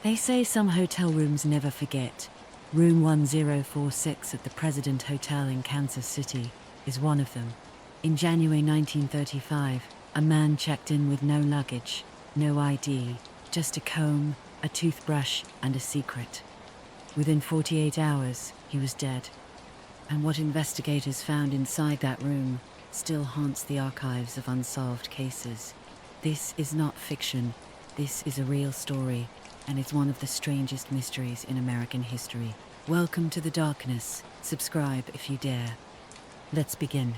They say some hotel rooms never forget. Room 1046 at the President Hotel in Kansas City is one of them. In January 1935, a man checked in with no luggage, no ID, just a comb, a toothbrush, and a secret. Within 48 hours, he was dead. And what investigators found inside that room still haunts the archives of unsolved cases. This is not fiction. This is a real story, and it's one of the strangest mysteries in American history. Welcome to the darkness. Subscribe if you dare. Let's begin.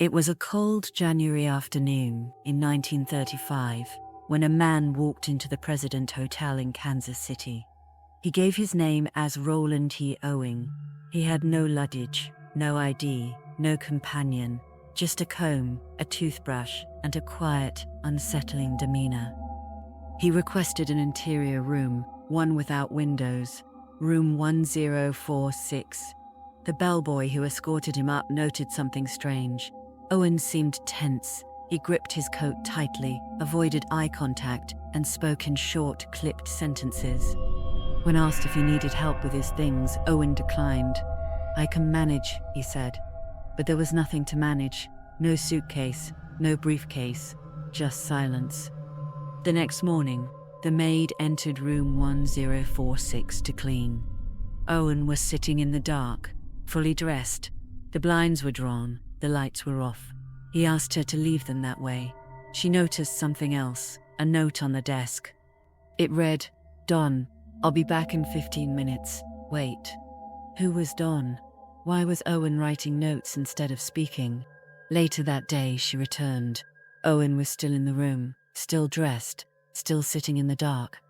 It was a cold January afternoon in 1935 when a man walked into the President Hotel in Kansas City. He gave his name as Roland T. Owen. He had no luggage, no ID, no companion, just a comb, a toothbrush, and a quiet, unsettling demeanor. He requested an interior room, one without windows, room 1046. The bellboy who escorted him up noted something strange. Owen seemed tense. He gripped his coat tightly, avoided eye contact, and spoke in short, clipped sentences. When asked if he needed help with his things, Owen declined. "I can manage," he said. But there was nothing to manage. No suitcase, no briefcase, just silence. The next morning, the maid entered room 1046 to clean. Owen was sitting in the dark, fully dressed. The blinds were drawn, the lights were off. He asked her to leave them that way. She noticed something else, a note on the desk. It read, "Don, I'll be back in 15 minutes. Wait." Who was Don? Why was Owen writing notes instead of speaking? Later that day, she returned. Owen was still in the room, still dressed, still sitting in the dark.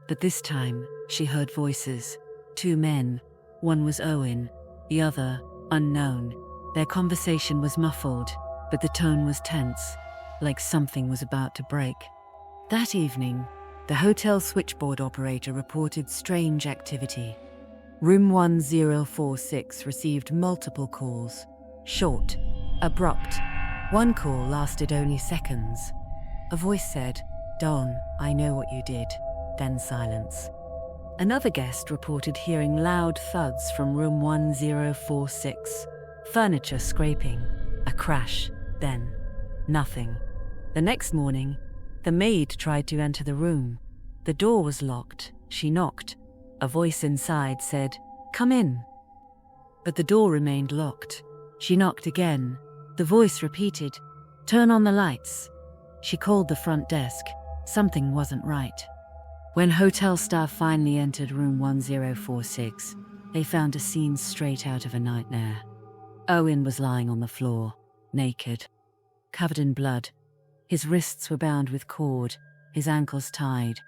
But this time, she heard voices. Two men. One was Owen, the other, unknown. Their conversation was muffled, but the tone was tense, like something was about to break. That evening, the hotel switchboard operator reported strange activity. Room 1046 received multiple calls. Short, abrupt. One call lasted only seconds. A voice said, "Don, I know what you did." Then silence. Another guest reported hearing loud thuds from room 1046. Furniture scraping. A crash. Then nothing. The next morning, the maid tried to enter the room. The door was locked. She knocked. A voice inside said, "Come in." But the door remained locked. She knocked again. The voice repeated, "Turn on the lights." She called the front desk. Something wasn't right. When hotel staff finally entered room 1046, they found a scene straight out of a nightmare. Owen was lying on the floor, naked, covered in blood. His wrists were bound with cord, his ankles tied.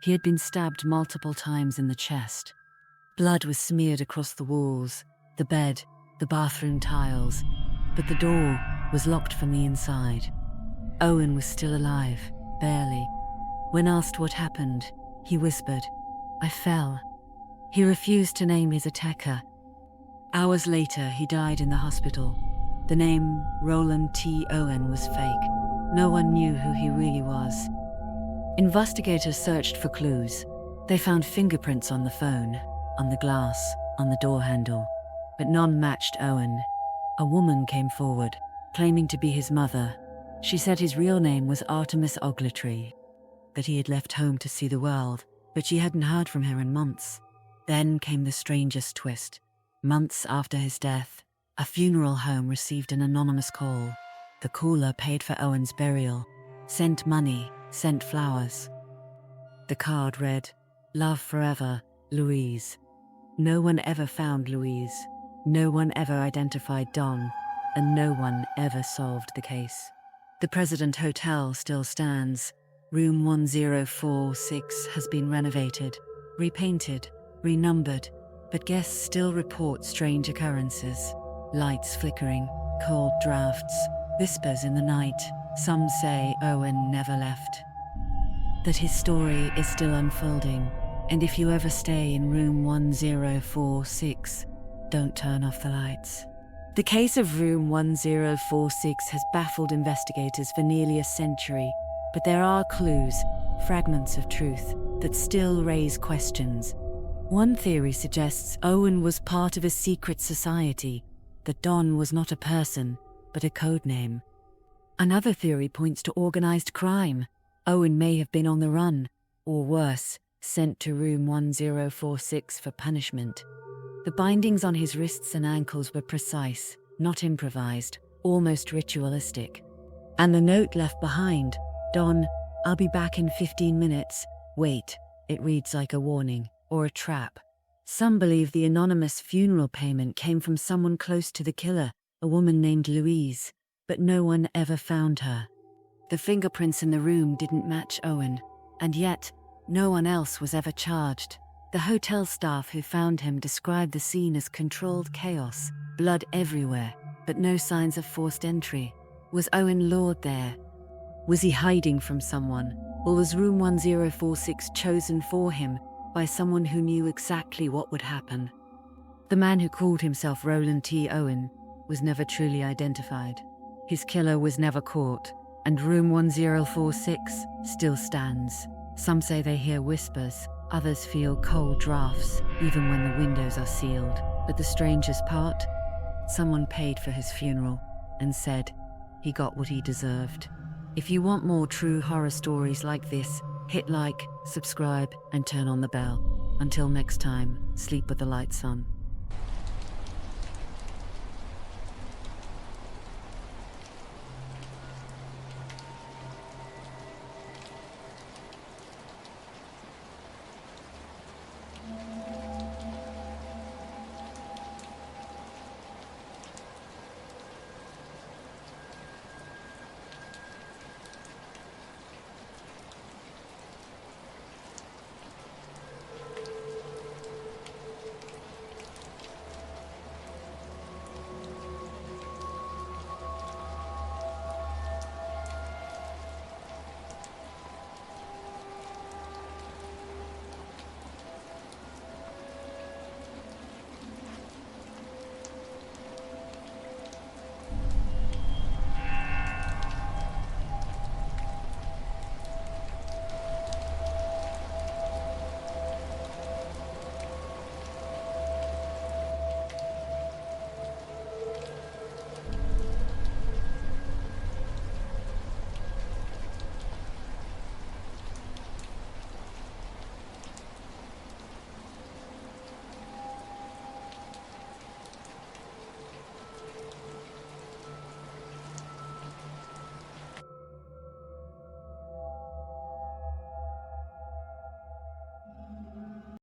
He had been stabbed multiple times in the chest. Blood was smeared across the walls, the bed, the bathroom tiles, but the door was locked from the inside. Owen was still alive, barely. When asked what happened, he whispered, "I fell." He refused to name his attacker. Hours later, he died in the hospital. The name Roland T. Owen was fake. No one knew who he really was. Investigators searched for clues. They found fingerprints on the phone, on the glass, on the door handle, but none matched Owen. A woman came forward, claiming to be his mother. She said his real name was Artemis Ogletree, that he had left home to see the world, but she hadn't heard from her in months. Then came the strangest twist. Months after his death, a funeral home received an anonymous call. The caller paid for Owen's burial, sent money, sent flowers. The card read, "Love forever, Louise." No one ever found Louise. No one ever identified Don, and no one ever solved the case. The President Hotel still stands. Room 1046 has been renovated, repainted, renumbered, but guests still report strange occurrences. Lights flickering, cold drafts, whispers in the night. Some say Owen never left. That his story is still unfolding, and if you ever stay in room 1046, don't turn off the lights. The case of room 1046 has baffled investigators for nearly a century, But there are clues, fragments of truth, that still raise questions. One theory suggests Owen was part of a secret society, that Don was not a person, but a codename. Another theory points to organized crime. Owen may have been on the run, or worse, sent to room 1046 for punishment. The bindings on his wrists and ankles were precise, not improvised, almost ritualistic. And the note left behind, Don, I'll be back in 15 minutes. Wait, it reads like a warning, or a trap. Some believe the anonymous funeral payment came from someone close to the killer, a woman named Louise, but no one ever found her. The fingerprints in the room didn't match Owen, and yet, no one else was ever charged. The hotel staff who found him described the scene as controlled chaos, blood everywhere, but no signs of forced entry. Was Owen lured there? Was he hiding from someone, or was room 1046 chosen for him by someone who knew exactly what would happen? The man who called himself Roland T. Owen was never truly identified. His killer was never caught, and room 1046 still stands. Some say they hear whispers, others feel cold drafts, even when the windows are sealed. But the strangest part? Someone paid for his funeral and said he got what he deserved. If you want more true horror stories like this, hit like, subscribe, and turn on the bell. Until next time, sleep with the lights on.